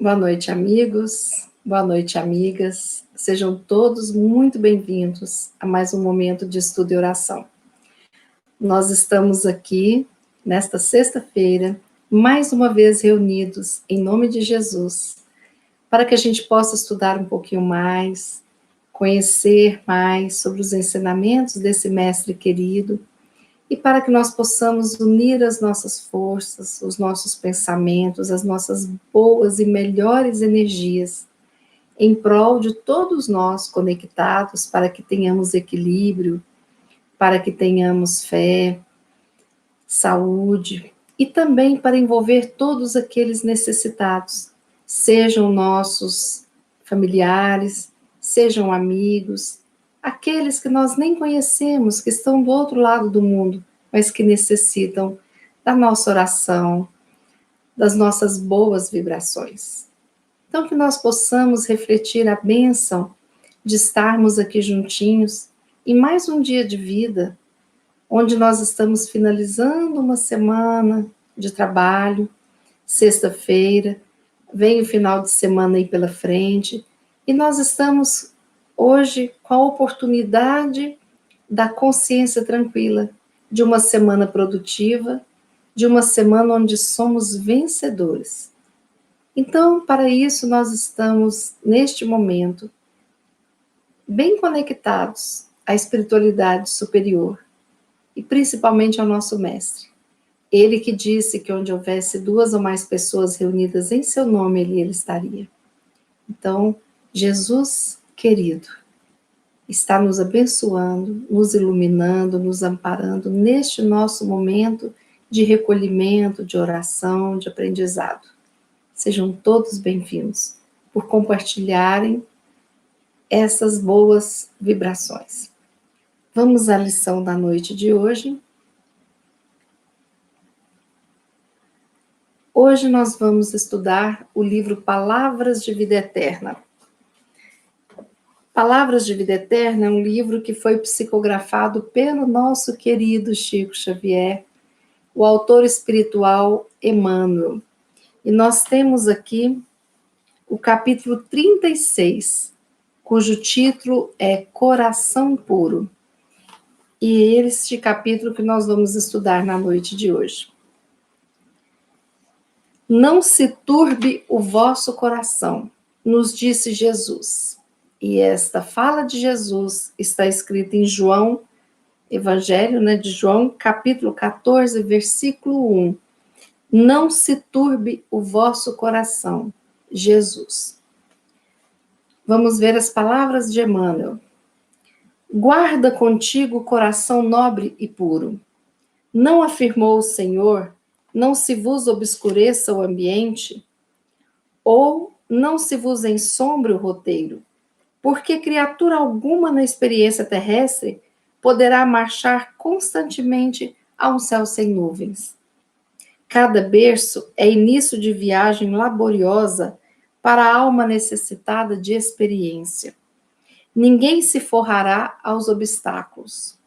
Boa noite, amigos. Boa noite, amigas. Sejam todos muito bem-vindos a mais um momento de estudo e oração. Nós estamos aqui, nesta sexta-feira, mais uma vez reunidos em nome de Jesus, para que a gente possa estudar um pouquinho mais, conhecer mais sobre os ensinamentos desse mestre querido, e para que nós possamos unir as nossas forças, os nossos pensamentos, as nossas boas e melhores energias, em prol de todos nós conectados, para que tenhamos equilíbrio, para que tenhamos fé, saúde, e também para envolver todos aqueles necessitados, sejam nossos familiares, sejam amigos, aqueles que nós nem conhecemos, que estão do outro lado do mundo, mas que necessitam da nossa oração, das nossas boas vibrações. Então, que nós possamos refletir a bênção de estarmos aqui juntinhos em mais um dia de vida, onde nós estamos finalizando uma semana de trabalho, sexta-feira, vem o final de semana aí pela frente, e nós estamos hoje com a oportunidade da consciência tranquila, de uma semana produtiva, de uma semana onde somos vencedores. Então, para isso, nós estamos, neste momento, bem conectados à espiritualidade superior, e principalmente ao nosso mestre. Ele que disse que onde houvesse 2 ou mais pessoas reunidas em seu nome, ele estaria. Então, Jesus querido, está nos abençoando, nos iluminando, nos amparando neste nosso momento de recolhimento, de oração, de aprendizado. Sejam todos bem-vindos por compartilharem essas boas vibrações. Vamos à lição da noite de hoje. Hoje nós vamos estudar o livro Palavras de Vida Eterna. Palavras de Vida Eterna é um livro que foi psicografado pelo nosso querido Chico Xavier, o autor espiritual Emmanuel. E nós temos aqui o capítulo 36, cujo título é Coração Puro. E este capítulo que nós vamos estudar na noite de hoje. Não se turbe o vosso coração, nos disse Jesus. E esta fala de Jesus está escrita em João, Evangelho, de João, capítulo 14, versículo 1. Não se turbe o vosso coração, Jesus. Vamos ver as palavras de Emmanuel. Guarda contigo o coração nobre e puro. Não afirmou o Senhor, não se vos obscureça o ambiente, ou não se vos ensombre o roteiro, porque criatura alguma na experiência terrestre poderá marchar constantemente a um céu sem nuvens. Cada berço é início de viagem laboriosa para a alma necessitada de experiência. Ninguém se forrará aos obstáculos.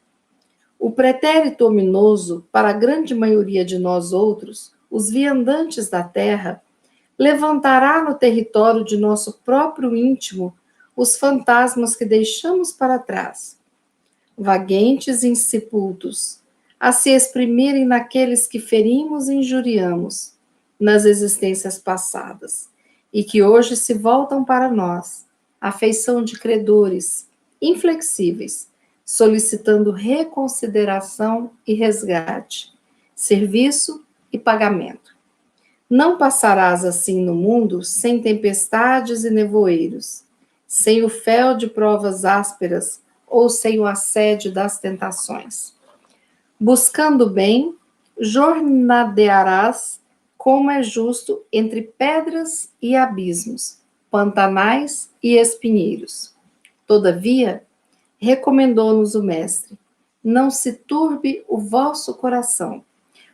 O pretérito ominoso, para a grande maioria de nós outros, os viandantes da terra, levantará no território de nosso próprio íntimo os fantasmas que deixamos para trás, vaguentes e insepultos, a se exprimirem naqueles que ferimos e injuriamos nas existências passadas, e que hoje se voltam para nós, à feição de credores inflexíveis, solicitando reconsideração e resgate, serviço e pagamento. Não passarás assim no mundo sem tempestades e nevoeiros, sem o fel de provas ásperas ou sem o assédio das tentações. Buscando o bem, jornadearás como é justo entre pedras e abismos, pantanais e espinheiros. Todavia, recomendou-nos o Mestre, não se turbe o vosso coração,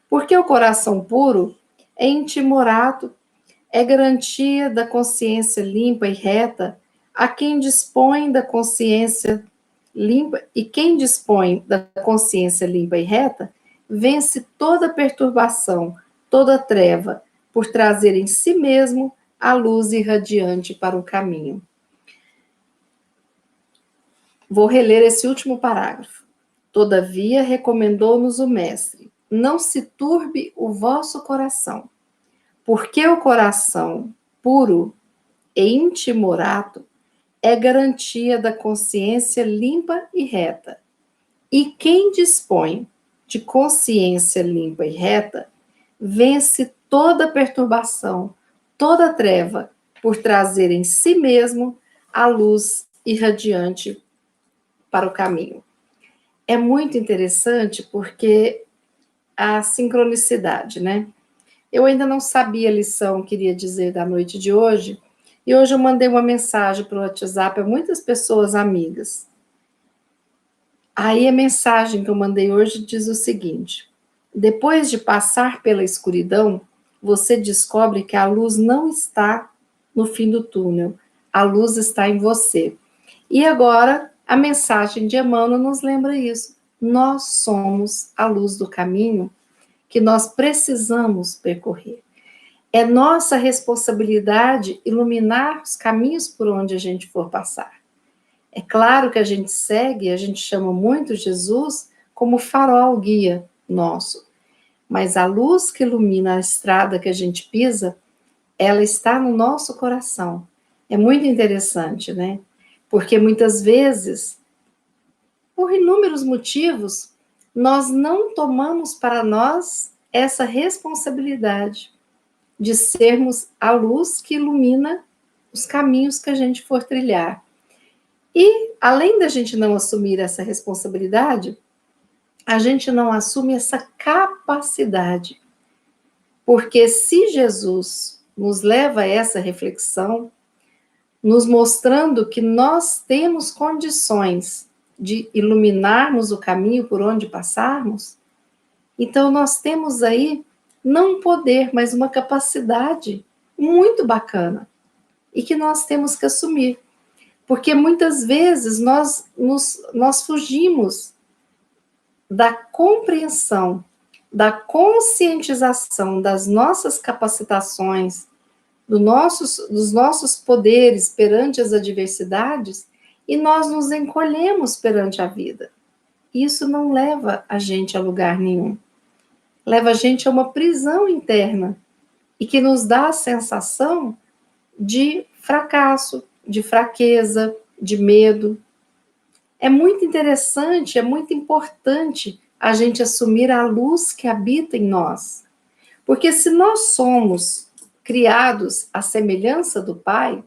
porque o coração puro é intimorato, é garantia da consciência limpa e reta a quem dispõe da consciência limpa, e quem dispõe da consciência limpa e reta vence toda perturbação, toda treva, por trazer em si mesmo a luz irradiante para o caminho. Vou reler esse último parágrafo. Todavia, recomendou-nos o Mestre, não se turbe o vosso coração, porque o coração puro e intimorato é garantia da consciência limpa e reta. E quem dispõe de consciência limpa e reta, vence toda perturbação, toda treva, por trazer em si mesmo a luz irradiante para o caminho. É muito interessante porque a sincronicidade, né? Eu ainda não sabia a lição que queria dizer da noite de hoje, e hoje eu mandei uma mensagem para o WhatsApp a muitas pessoas amigas. Aí a mensagem que eu mandei hoje diz o seguinte: depois de passar pela escuridão, você descobre que a luz não está no fim do túnel, a luz está em você. E agora a mensagem de Emmanuel nos lembra isso. Nós somos a luz do caminho que nós precisamos percorrer. É nossa responsabilidade iluminar os caminhos por onde a gente for passar. É claro que a gente segue, a gente chama muito Jesus como farol guia nosso, mas a luz que ilumina a estrada que a gente pisa, ela está no nosso coração. É muito interessante, né? Porque muitas vezes, por inúmeros motivos, nós não tomamos para nós essa responsabilidade de sermos a luz que ilumina os caminhos que a gente for trilhar. E, além da gente não assumir essa responsabilidade, a gente não assume essa capacidade. Porque se Jesus nos leva a essa reflexão, nos mostrando que nós temos condições de iluminarmos o caminho por onde passarmos, então nós temos aí não um poder, mas uma capacidade muito bacana e que nós temos que assumir. Porque muitas vezes nós fugimos da compreensão, da conscientização das nossas capacitações, dos nossos poderes perante as adversidades, e nós nos encolhemos perante a vida. Isso não leva a gente a lugar nenhum. Leva a gente a uma prisão interna e que nos dá a sensação de fracasso, de fraqueza, de medo. É muito interessante, é muito importante a gente assumir a luz que habita em nós. Porque se nós somos criados à semelhança do Pai,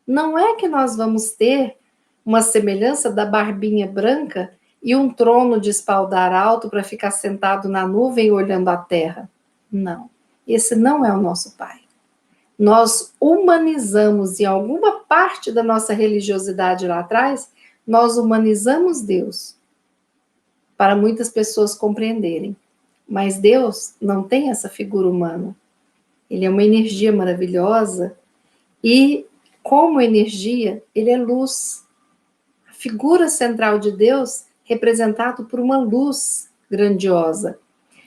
não é que nós vamos ter uma semelhança da barbinha branca e um trono de espaldar alto para ficar sentado na nuvem olhando a terra. Não, esse não é o nosso Pai. Nós humanizamos, em alguma parte da nossa religiosidade lá atrás, nós humanizamos Deus, para muitas pessoas compreenderem. Mas Deus não tem essa figura humana. Ele é uma energia maravilhosa e, como energia, ele é luz. A figura central de Deus representado por uma luz grandiosa.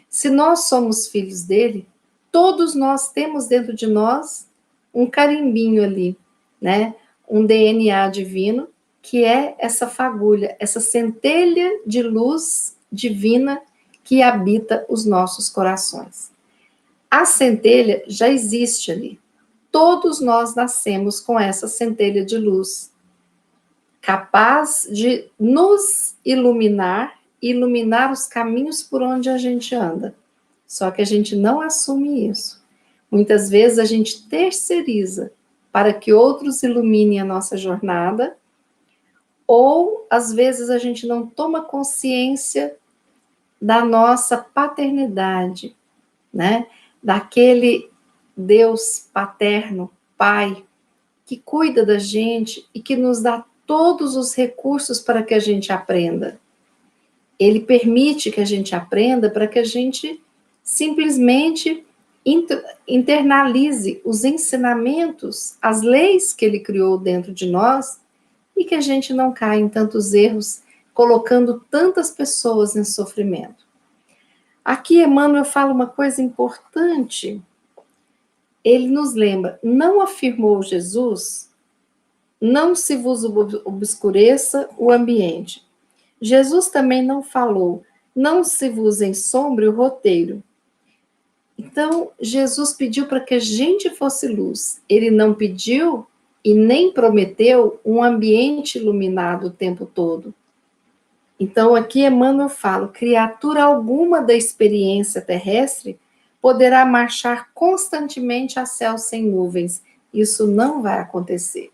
Se nós somos filhos dele, todos nós temos dentro de nós um carimbinho ali, né? Um DNA divino, que é essa fagulha, essa centelha de luz divina que habita os nossos corações. A centelha já existe ali. Todos nós nascemos com essa centelha de luz, capaz de nos iluminar e iluminar os caminhos por onde a gente anda. Só que a gente não assume isso. Muitas vezes a gente terceiriza para que outros iluminem a nossa jornada, ou às vezes a gente não toma consciência da nossa paternidade, né? Daquele Deus paterno, Pai, que cuida da gente e que nos dá todos os recursos para que a gente aprenda. Ele permite que a gente aprenda para que a gente simplesmente internalize os ensinamentos, as leis que ele criou dentro de nós e que a gente não caia em tantos erros, colocando tantas pessoas em sofrimento. Aqui Emmanuel fala uma coisa importante, ele nos lembra, não afirmou Jesus, não se vos obscureça o ambiente. Jesus também não falou, não se vos ensombre o roteiro. Então, Jesus pediu para que a gente fosse luz. Ele não pediu e nem prometeu um ambiente iluminado o tempo todo. Então, aqui Emmanuel fala, criatura alguma da experiência terrestre poderá marchar constantemente a céu sem nuvens. Isso não vai acontecer.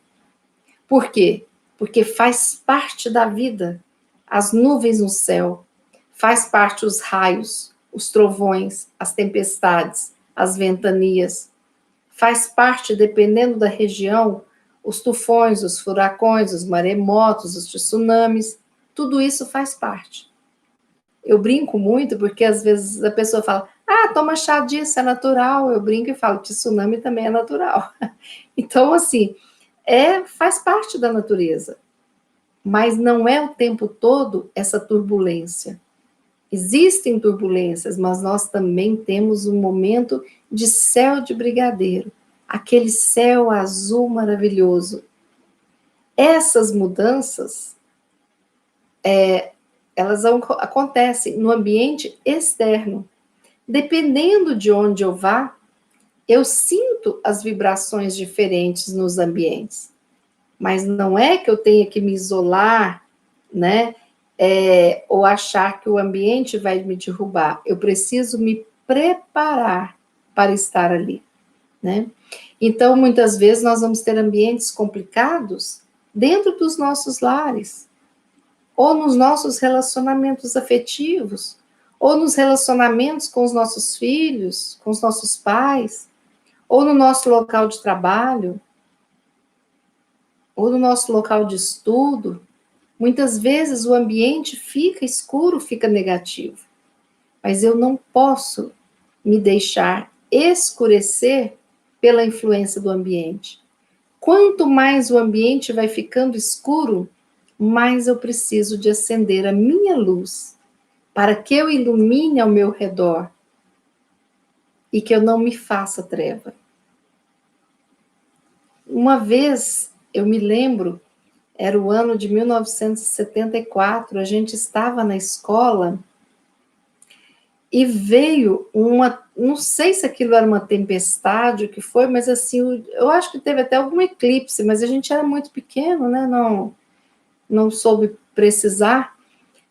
Por quê? Porque faz parte da vida. As nuvens no céu, faz parte os raios, os trovões, as tempestades, as ventanias. Faz parte, dependendo da região, os tufões, os furacões, os maremotos, os tsunamis. Tudo isso faz parte. Eu brinco muito porque às vezes a pessoa fala, toma chá disso, é natural. Eu brinco e falo, tsunami também é natural. Então, assim, faz parte da natureza. Mas não é o tempo todo essa turbulência. Existem turbulências, mas nós também temos um momento de céu de brigadeiro, aquele céu azul maravilhoso. Essas mudanças, elas acontecem no ambiente externo. Dependendo de onde eu vá, eu sinto as vibrações diferentes nos ambientes. Mas não é que eu tenha que me isolar, né? Ou achar que o ambiente vai me derrubar. Eu preciso me preparar para estar ali, né? Então, muitas vezes, nós vamos ter ambientes complicados dentro dos nossos lares, ou nos nossos relacionamentos afetivos, ou nos relacionamentos com os nossos filhos, com os nossos pais, ou no nosso local de trabalho, ou no nosso local de estudo. Muitas vezes o ambiente fica escuro, fica negativo. Mas eu não posso me deixar escurecer pela influência do ambiente. Quanto mais o ambiente vai ficando escuro, mais eu preciso de acender a minha luz, para que eu ilumine ao meu redor e que eu não me faça treva. Uma vez, eu me lembro, era o ano de 1974, a gente estava na escola e veio não sei se aquilo era uma tempestade, o que foi, mas assim, eu acho que teve até algum eclipse, mas a gente era muito pequeno, né, não soube precisar,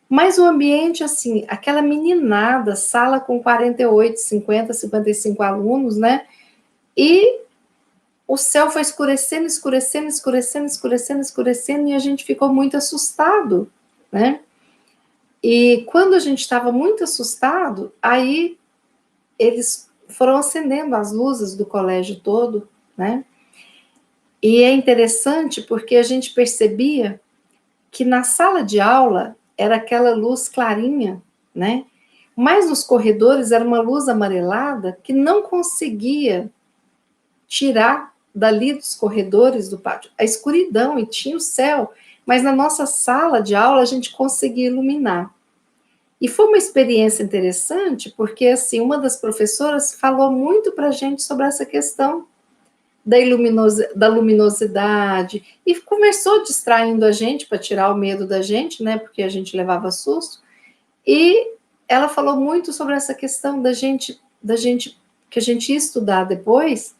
mas o ambiente, assim, aquela meninada, sala com 48, 50, 55 alunos, né, e o céu foi escurecendo, escurecendo, escurecendo, escurecendo, escurecendo, e a gente ficou muito assustado, né? E quando a gente estava muito assustado, aí eles foram acendendo as luzes do colégio todo, né? E é interessante porque a gente percebia que na sala de aula era aquela luz clarinha, né? Mas nos corredores era uma luz amarelada que não conseguia tirar dali dos corredores do pátio a escuridão, e tinha o céu, mas na nossa sala de aula a gente conseguia iluminar. E foi uma experiência interessante, porque assim, uma das professoras falou muito para a gente sobre essa questão da luminosidade, e começou distraindo a gente para tirar o medo da gente, né, porque a gente levava susto, e ela falou muito sobre essa questão da gente que a gente ia estudar depois,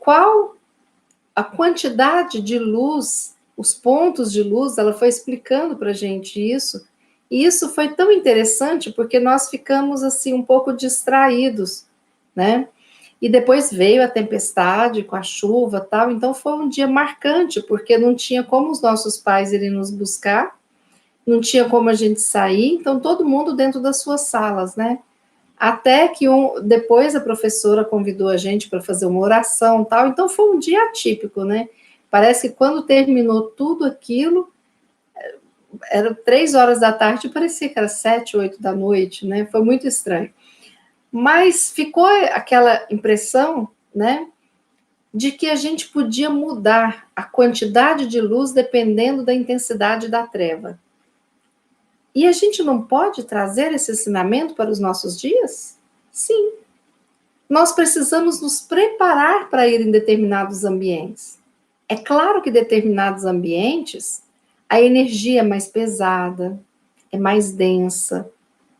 qual a quantidade de luz, os pontos de luz, ela foi explicando para a gente isso, e isso foi tão interessante, porque nós ficamos, assim, um pouco distraídos, né? E depois veio a tempestade, com a chuva e tal, então foi um dia marcante, porque não tinha como os nossos pais irem nos buscar, não tinha como a gente sair, então todo mundo dentro das suas salas, né? Até que depois a professora convidou a gente para fazer uma oração e tal, então foi um dia atípico, né? Parece que quando terminou tudo aquilo, era 3 horas da tarde, parecia que era 7, 8 da noite, né? Foi muito estranho. Mas ficou aquela impressão, né, de que a gente podia mudar a quantidade de luz dependendo da intensidade da treva. E a gente não pode trazer esse ensinamento para os nossos dias? Sim. Nós precisamos nos preparar para ir em determinados ambientes. É claro que determinados ambientes, a energia é mais pesada, é mais densa,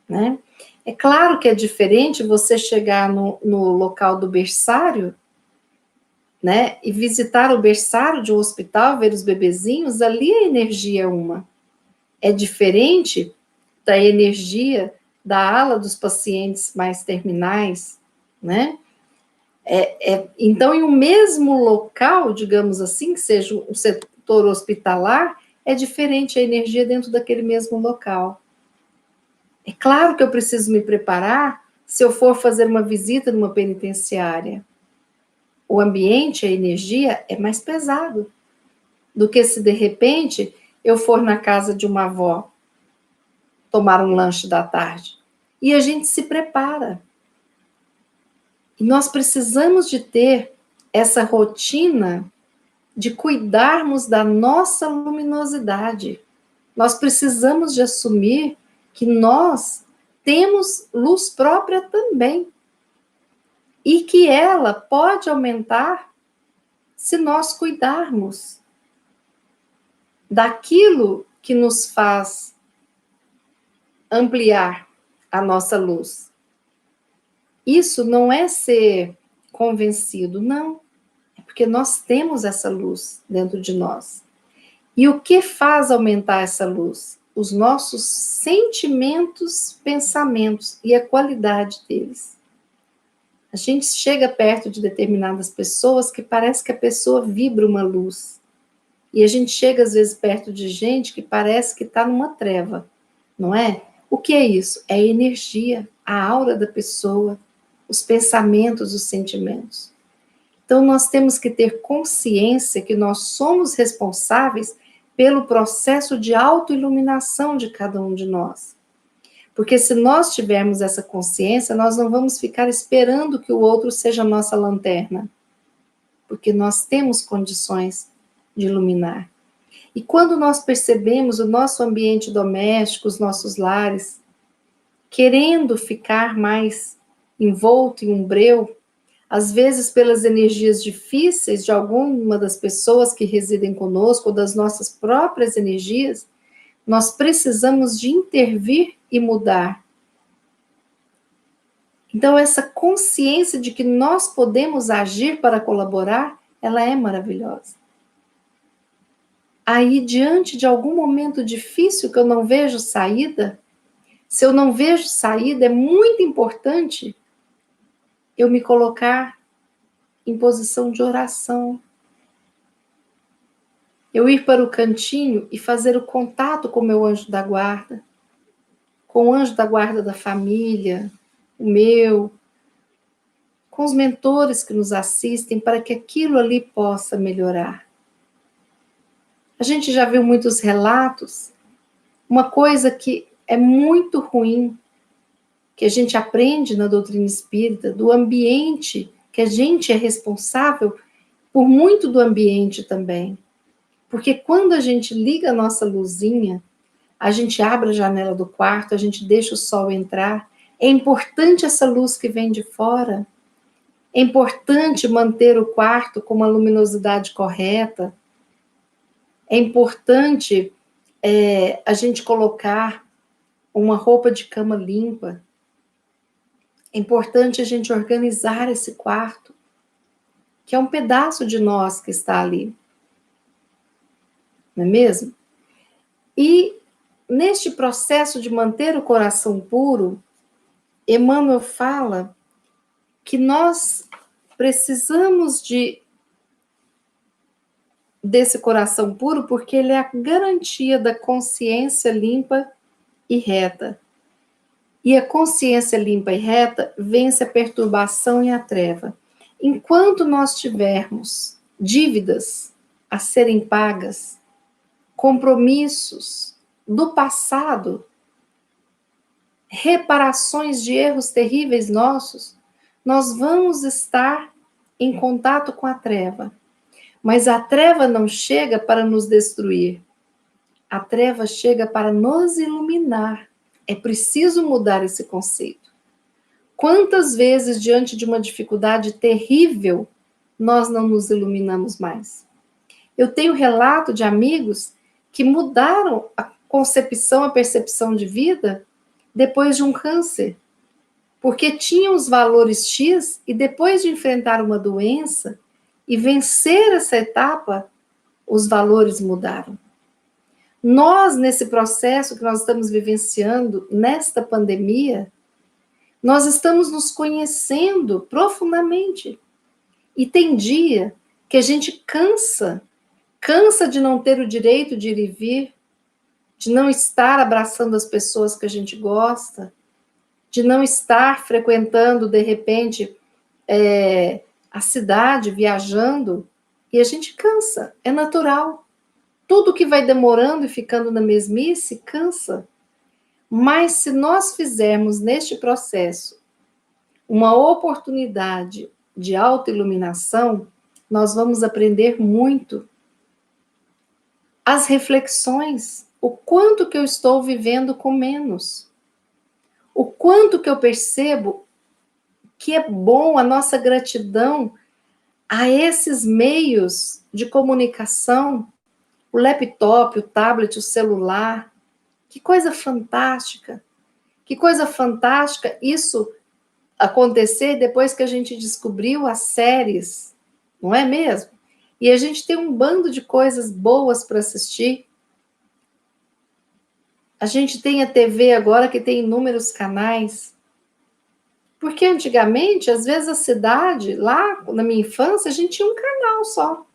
né? É claro que é diferente você chegar no local do berçário, né? E visitar o berçário de um hospital, ver os bebezinhos, ali a energia é uma. É diferente da energia da ala dos pacientes mais terminais, né? Então, em um mesmo local, digamos assim, que seja o setor hospitalar, é diferente a energia dentro daquele mesmo local. É claro que eu preciso me preparar se eu for fazer uma visita numa penitenciária. O ambiente, a energia é mais pesado do que se de repente eu for na casa de uma avó tomar um lanche da tarde. E a gente se prepara. E nós precisamos de ter essa rotina de cuidarmos da nossa luminosidade. Nós precisamos de assumir que nós temos luz própria também. E que ela pode aumentar se nós cuidarmos daquilo que nos faz ampliar a nossa luz. Isso não é ser convencido, não. É porque nós temos essa luz dentro de nós. E o que faz aumentar essa luz? Os nossos sentimentos, pensamentos e a qualidade deles. A gente chega perto de determinadas pessoas que parece que a pessoa vibra uma luz. E a gente chega, às vezes, perto de gente que parece que está numa treva, não é? O que é isso? É a energia, a aura da pessoa, os pensamentos, os sentimentos. Então, nós temos que ter consciência que nós somos responsáveis pelo processo de autoiluminação de cada um de nós. Porque se nós tivermos essa consciência, nós não vamos ficar esperando que o outro seja a nossa lanterna. Porque nós temos condições de iluminar. E quando nós percebemos o nosso ambiente doméstico, os nossos lares, querendo ficar mais envolto em um breu, às vezes pelas energias difíceis de alguma das pessoas que residem conosco, ou das nossas próprias energias, nós precisamos de intervir e mudar. Então, essa consciência de que nós podemos agir para colaborar, ela é maravilhosa. Aí, diante de algum momento difícil que eu não vejo saída, se eu não vejo saída, é muito importante eu me colocar em posição de oração. Eu ir para o cantinho e fazer o contato com o meu anjo da guarda, com o anjo da guarda da família, o meu, com os mentores que nos assistem, para que aquilo ali possa melhorar. A gente já viu muitos relatos, uma coisa que é muito ruim, que a gente aprende na doutrina espírita, do ambiente, que a gente é responsável por muito do ambiente também. Porque quando a gente liga a nossa luzinha, a gente abre a janela do quarto, a gente deixa o sol entrar, é importante essa luz que vem de fora. É importante manter o quarto com uma luminosidade correta. É importante a gente colocar uma roupa de cama limpa. É importante a gente organizar esse quarto, que é um pedaço de nós que está ali. Não é mesmo? E neste processo de manter o coração puro, Emmanuel fala que nós precisamos desse coração puro porque ele é a garantia da consciência limpa e reta. E a consciência limpa e reta vence a perturbação e a treva. Enquanto nós tivermos dívidas a serem pagas, compromissos do passado, reparações de erros terríveis nossos, nós vamos estar em contato com a treva. Mas a treva não chega para nos destruir. A treva chega para nos iluminar. É preciso mudar esse conceito. Quantas vezes, diante de uma dificuldade terrível, nós não nos iluminamos mais? Eu tenho relato de amigos que mudaram a concepção, a percepção de vida depois de um câncer, porque tinham os valores X e depois de enfrentar uma doença e vencer essa etapa, os valores mudaram. Nós, nesse processo que nós estamos vivenciando, nesta pandemia, nós estamos nos conhecendo profundamente. E tem dia que a gente cansa de não ter o direito de ir e vir, de não estar abraçando as pessoas que a gente gosta, de não estar frequentando, de repente, a cidade, viajando, e a gente cansa, é natural. Tudo que vai demorando e ficando na mesmice, cansa. Mas se nós fizermos neste processo uma oportunidade de autoiluminação, nós vamos aprender muito. As reflexões, o quanto que eu estou vivendo com menos, o quanto que eu percebo que é bom a nossa gratidão a esses meios de comunicação, o laptop, o tablet, o celular. Que coisa fantástica! Que coisa fantástica isso acontecer depois que a gente descobriu as séries, não é mesmo? E a gente tem um bando de coisas boas para assistir. A gente tem a TV agora que tem inúmeros canais. Porque antigamente, às vezes a cidade, lá na minha infância, a gente tinha um canal só.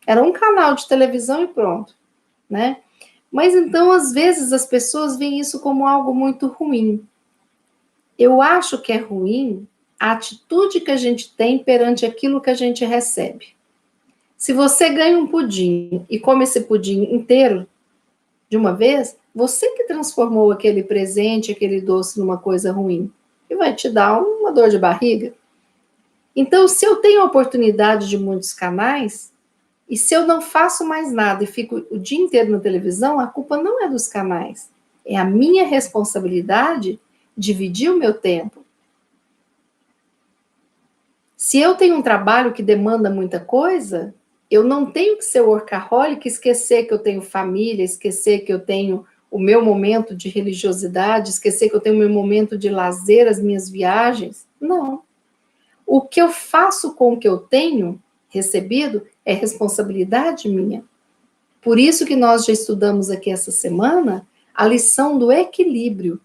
Era um canal de televisão e pronto, né? Mas então, às vezes, as pessoas veem isso como algo muito ruim. Eu acho que é ruim a atitude que a gente tem perante aquilo que a gente recebe. Se você ganha um pudim e come esse pudim inteiro de uma vez, você que transformou aquele presente, aquele doce numa coisa ruim. E vai te dar uma dor de barriga. Então, se eu tenho a oportunidade de muitos canais, e se eu não faço mais nada e fico o dia inteiro na televisão, a culpa não é dos canais. É a minha responsabilidade dividir o meu tempo. Se eu tenho um trabalho que demanda muita coisa, eu não tenho que ser workaholic, esquecer que eu tenho família, esquecer que eu tenho o meu momento de religiosidade, esquecer que eu tenho o meu momento de lazer, as minhas viagens. Não. O que eu faço com o que eu tenho recebido é responsabilidade minha. Por isso que nós já estudamos aqui essa semana a lição do equilíbrio.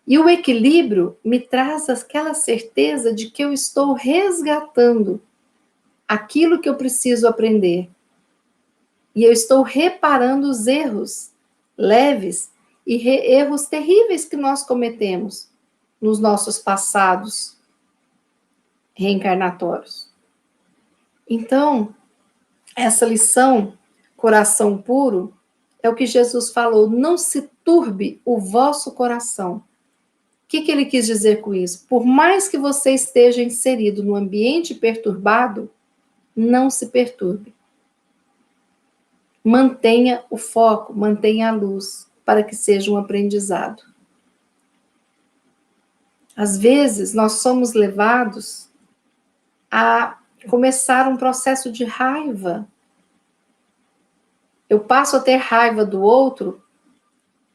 E o equilíbrio me traz aquela certeza de que eu estou resgatando aquilo que eu preciso aprender. E eu estou reparando os erros leves e erros terríveis que nós cometemos nos nossos passados reencarnatórios. Então, essa lição, coração puro, é o que Jesus falou, não se turbe o vosso coração. O que ele quis dizer com isso? Por mais que você esteja inserido num ambiente perturbado, não se perturbe. Mantenha o foco, mantenha a luz, para que seja um aprendizado. Às vezes, nós somos levados a começar um processo de raiva. Eu passo a ter raiva do outro,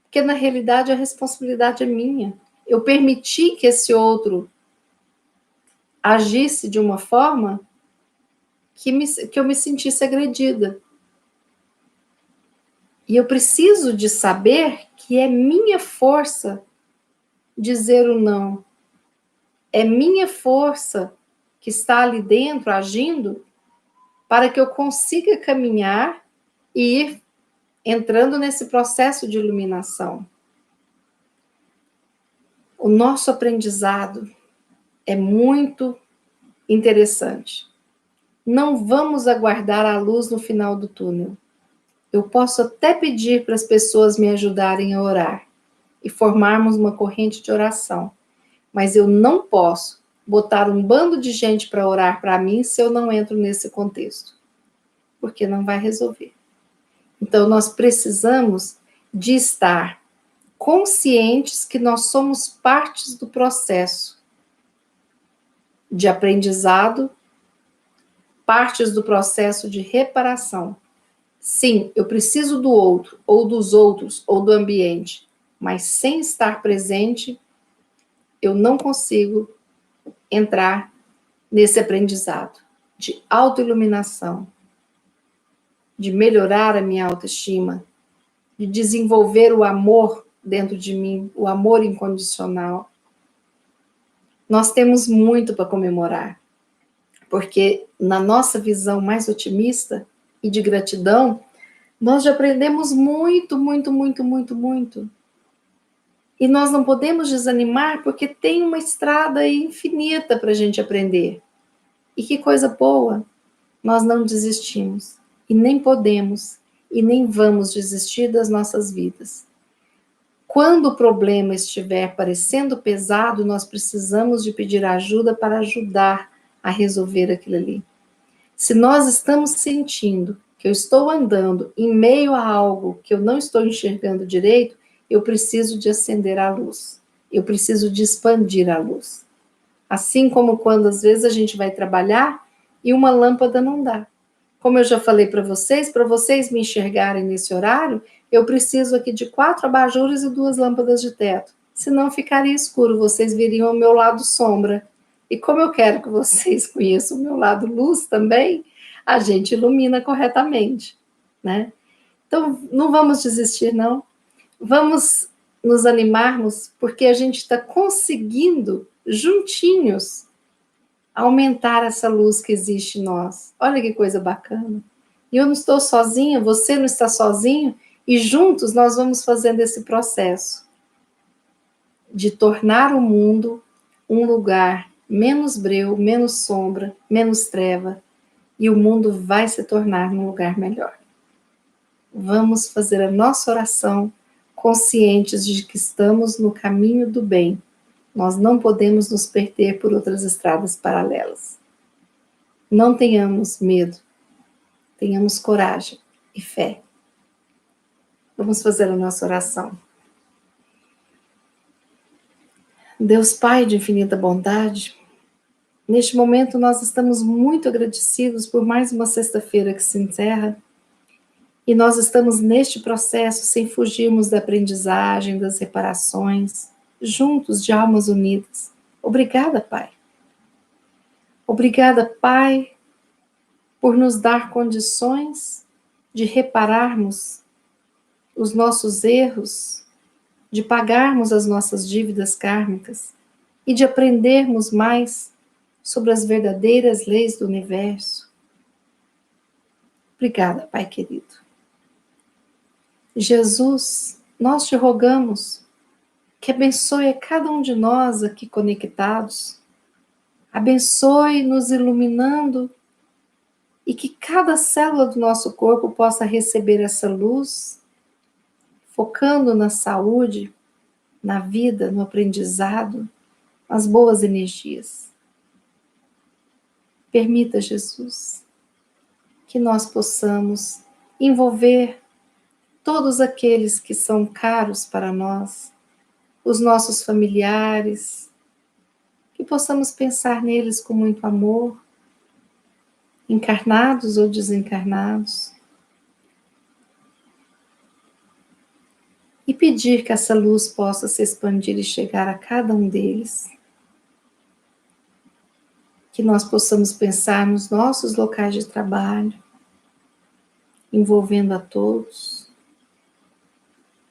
porque na realidade a responsabilidade é minha. Eu permiti que esse outro agisse de uma forma que eu me sentisse agredida. E eu preciso de saber que é minha força dizer o não. É minha força que está ali dentro, agindo, para que eu consiga caminhar e ir entrando nesse processo de iluminação. O nosso aprendizado é muito interessante. Não vamos aguardar a luz no final do túnel. Eu posso até pedir para as pessoas me ajudarem a orar e formarmos uma corrente de oração, mas eu não posso botar um bando de gente para orar para mim se eu não entro nesse contexto, porque não vai resolver. Então, nós precisamos de estar conscientes que nós somos partes do processo de aprendizado, partes do processo de reparação. Sim, eu preciso do outro, ou dos outros, ou do ambiente, mas sem estar presente, eu não consigo entrar nesse aprendizado de autoiluminação, de melhorar a minha autoestima, de desenvolver o amor dentro de mim, o amor incondicional. Nós temos muito para comemorar, porque na nossa visão mais otimista e de gratidão, nós já aprendemos muito, muito, muito, muito, muito. E nós não podemos desanimar porque tem uma estrada infinita para a gente aprender. E que coisa boa, nós não desistimos. E nem podemos, e nem vamos desistir das nossas vidas. Quando o problema estiver parecendo pesado, nós precisamos de pedir ajuda para ajudar a resolver aquilo ali. Se nós estamos sentindo que eu estou andando em meio a algo que eu não estou enxergando direito, eu preciso de acender a luz. Eu preciso de expandir a luz. Assim como quando às vezes a gente vai trabalhar e uma lâmpada não dá. Como eu já falei para vocês me enxergarem nesse horário, eu preciso aqui de 4 abajures e 2 lâmpadas de teto. Senão ficaria escuro, vocês viriam ao meu lado sombra. E como eu quero que vocês conheçam o meu lado luz também, a gente ilumina corretamente, né? Então, não vamos desistir, não. Vamos nos animarmos, porque a gente está conseguindo, juntinhos, aumentar essa luz que existe em nós. Olha que coisa bacana. E eu não estou sozinha, você não está sozinho, e juntos nós vamos fazendo esse processo de tornar o mundo um lugar menos breu, menos sombra, menos treva, e o mundo vai se tornar um lugar melhor. Vamos fazer a nossa oração conscientes de que estamos no caminho do bem. Nós não podemos nos perder por outras estradas paralelas. Não tenhamos medo, tenhamos coragem e fé. Vamos fazer a nossa oração. Deus Pai de infinita bondade, neste momento nós estamos muito agradecidos por mais uma sexta-feira que se encerra, e nós estamos neste processo sem fugirmos da aprendizagem, das reparações, juntos de almas unidas. Obrigada, Pai. Obrigada, Pai, por nos dar condições de repararmos os nossos erros, de pagarmos as nossas dívidas kármicas e de aprendermos mais sobre as verdadeiras leis do universo. Obrigada, Pai querido. Jesus, nós te rogamos que abençoe a cada um de nós aqui conectados, abençoe nos iluminando e que cada célula do nosso corpo possa receber essa luz, focando na saúde, na vida, no aprendizado, nas boas energias. Permita, Jesus, que nós possamos envolver todos aqueles que são caros para nós, os nossos familiares, que possamos pensar neles com muito amor, encarnados ou desencarnados, e pedir que essa luz possa se expandir e chegar a cada um deles. Que nós possamos pensar nos nossos locais de trabalho, envolvendo a todos,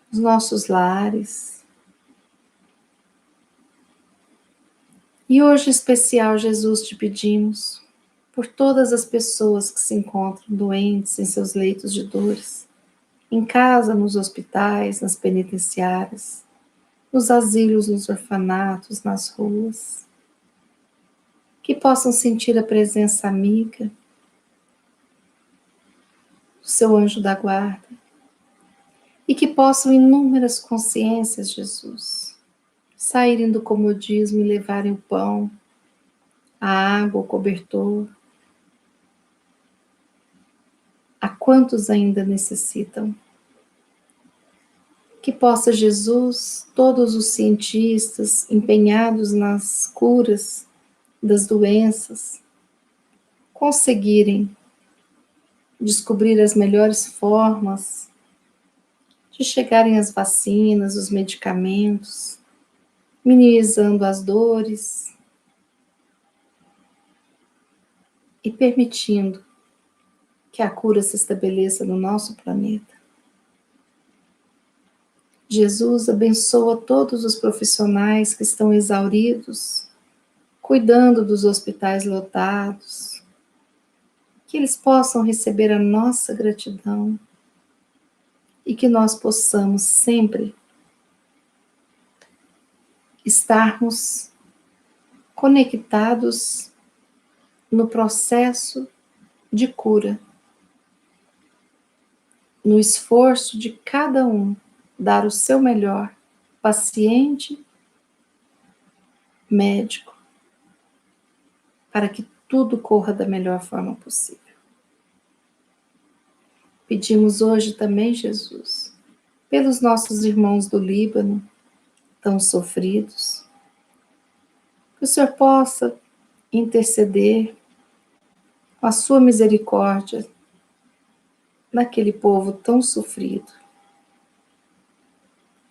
os nossos lares. E hoje, em especial, Jesus, te pedimos por todas as pessoas que se encontram doentes em seus leitos de dores, em casa, nos hospitais, nas penitenciárias, nos asilos, nos orfanatos, nas ruas, que possam sentir a presença amiga do seu anjo da guarda e que possam inúmeras consciências, Jesus, saírem do comodismo e levarem o pão, a água, o cobertor, a quantos ainda necessitam. que possa Jesus, todos os cientistas empenhados nas curas das doenças, conseguirem descobrir as melhores formas de chegarem às vacinas, os medicamentos, minimizando as dores e permitindo que a cura se estabeleça no nosso planeta. Jesus abençoa todos os profissionais que estão exauridos, cuidando dos hospitais lotados, que eles possam receber a nossa gratidão e que nós possamos sempre estarmos conectados no processo de cura, no esforço de cada um dar o seu melhor, paciente, médico, para que tudo corra da melhor forma possível. Pedimos hoje também, Jesus, pelos nossos irmãos do Líbano, tão sofridos, que o Senhor possa interceder com a sua misericórdia naquele povo tão sofrido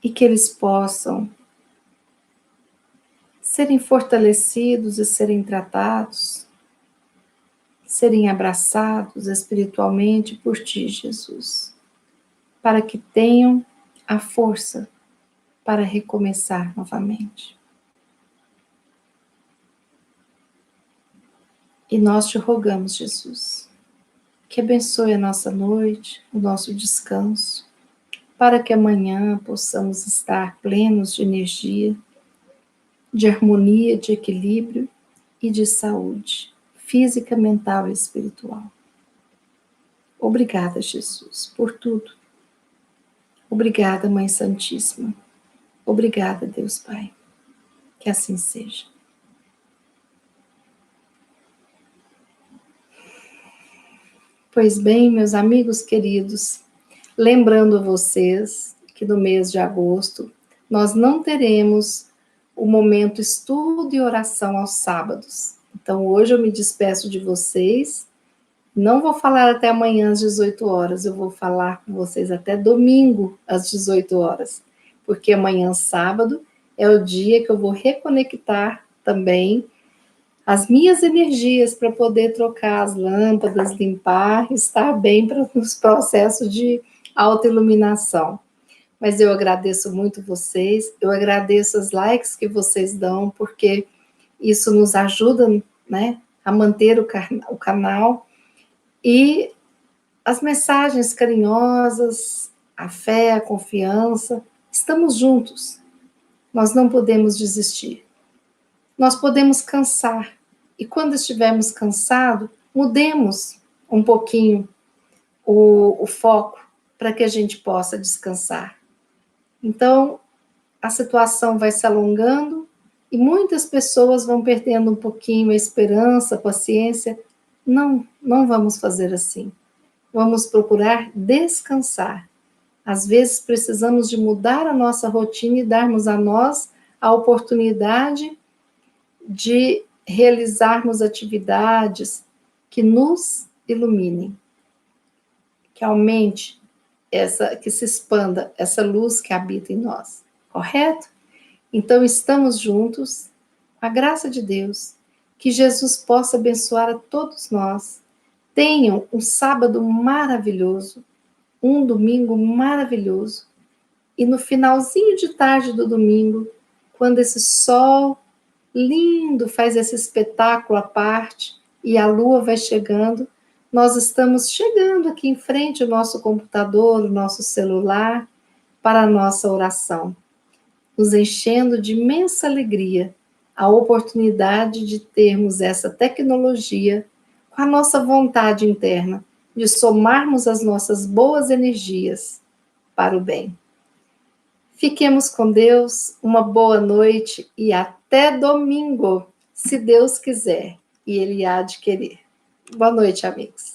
e que eles possam serem fortalecidos e serem tratados, serem abraçados espiritualmente por Ti, Jesus, para que tenham a força para recomeçar novamente. E nós te rogamos, Jesus, que abençoe a nossa noite, o nosso descanso, para que amanhã possamos estar plenos de energia, de harmonia, de equilíbrio e de saúde física, mental e espiritual. Obrigada, Jesus, por tudo. Obrigada, Mãe Santíssima. Obrigada, Deus Pai. Que assim seja. Pois bem, meus amigos queridos, lembrando a vocês que no mês de agosto nós não teremos o momento estudo e oração aos sábados. Então hoje eu me despeço de vocês. Não vou falar até amanhã às 18 horas, eu vou falar com vocês até domingo às 18 horas, porque amanhã, sábado, é o dia que eu vou reconectar também as minhas energias para poder trocar as lâmpadas, limpar, estar bem para os processos de autoiluminação. Mas eu agradeço muito vocês, eu agradeço os likes que vocês dão, porque isso nos ajuda, né, a manter o canal. E as mensagens carinhosas, a fé, a confiança, estamos juntos. Nós não podemos desistir. Nós podemos cansar. E quando estivermos cansados, mudemos um pouquinho o foco para que a gente possa descansar. Então, a situação vai se alongando e muitas pessoas vão perdendo um pouquinho a esperança, a paciência. Não, não vamos fazer assim. Vamos procurar descansar. Às vezes precisamos de mudar a nossa rotina e darmos a nós a oportunidade de realizarmos atividades que nos iluminem, que aumente que se expanda essa luz que habita em nós, correto? Então estamos juntos, com a graça de Deus, que Jesus possa abençoar a todos nós. Tenham um sábado maravilhoso, um domingo maravilhoso, e no finalzinho de tarde do domingo, quando esse sol lindo faz esse espetáculo à parte e a lua vai chegando, nós estamos chegando aqui em frente ao nosso computador, o nosso celular, para a nossa oração, nos enchendo de imensa alegria a oportunidade de termos essa tecnologia com a nossa vontade interna de somarmos as nossas boas energias para o bem. Fiquemos com Deus, uma boa noite e até domingo, se Deus quiser, e Ele há de querer. Boa noite, amigos.